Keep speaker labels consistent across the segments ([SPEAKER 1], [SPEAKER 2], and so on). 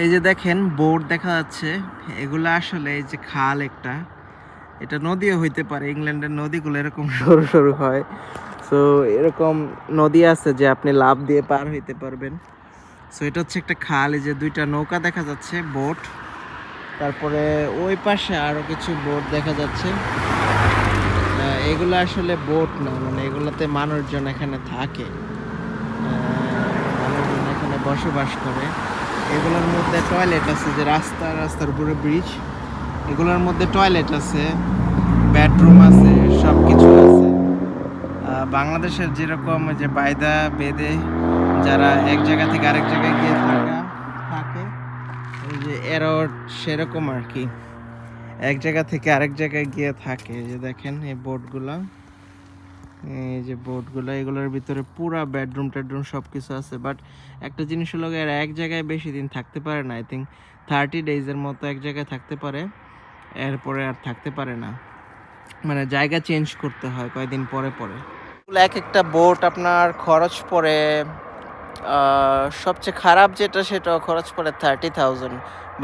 [SPEAKER 1] এই যে দেখেন বোট দেখা যাচ্ছে, এগুলো আসলে এই যে খাল একটা, এটা নদীও হইতে পারে। ইংল্যান্ডের নদীগুলো এরকম সরু সরু হয়। সো এরকম নদী আছে যে আপনি লাফ দিয়ে পার হইতে পারবেন। সো এটা হচ্ছে একটা খাল। এই যে দুইটা নৌকা দেখা যাচ্ছে, বোট। তারপরে ওই পাশে আরো কিছু বোট দেখা যাচ্ছে। এগুলো আসলে বোট না, মানে এগুলোতে মানুষজন এখানে থাকে, মানুষজন এখানে বসবাস করে। এগুলোর মধ্যে টয়লেট আছে, যে রাস্তার উপরে ব্রিজ, এগুলোর মধ্যে টয়লেট আছে, বেডরুম আছে, সব কিছু আছে। বাংলাদেশের যেরকম যে বায়দা বেদে যারা এক জায়গা থেকে আরেক জায়গায় গিয়ে থাকে, ওই যে এরাও সেরকম আর কি, এক জায়গা থেকে আরেক জায়গায় গিয়ে থাকে। এই যে দেখেন এই বোটগুলা, এই যে বোটগুলো, এগুলোর ভিতরে পুরা বেডরুম টেডরুম সব কিছু আছে। বাট একটা জিনিস হলো এরা এক জায়গায় বেশি দিন থাকতে পারে না। আই থিঙ্ক 30 ডেজের মতো এক জায়গায় থাকতে পারে, এরপরে আর থাকতে পারে না, মানে জায়গা চেঞ্জ করতে হয় কয়েকদিন পরে পরে। এক একটা বোট আপনার খরচ পড়ে, সবচেয়ে খারাপ যেটা সেটা খরচ পড়ে 30,000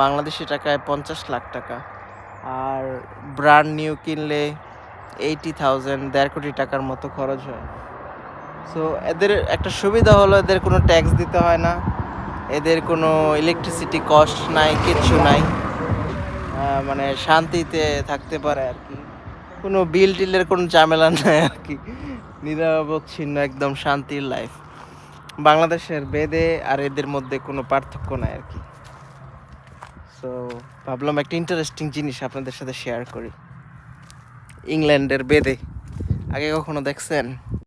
[SPEAKER 1] বাংলাদেশি টাকায়, 50 লাখ টাকা। আর ব্র্যান্ড নিউ কিনলে 80,000, 1.5 কোটি টাকার মতো খরচ হয়। সো এদের একটা সুবিধা হলো এদের কোনো ট্যাক্স দিতে হয় না, এদের কোনো ইলেকট্রিসিটি কস্ট নাই, কিচ্ছু নাই। মানে শান্তিতে থাকতে পারে আর কি, কোনো বিল টিলের কোনো ঝামেলা নাই আর কি, নিরবচ্ছিন্ন একদম শান্তির লাইফ। বাংলাদেশের বেদে আর এদের মধ্যে কোনো পার্থক্য নাই আর কি। সো ভাবলাম একটা ইন্টারেস্টিং জিনিস আপনাদের সাথে শেয়ার করি, ইংল্যান্ডের বেদে। আগে কখনো দেখছেন?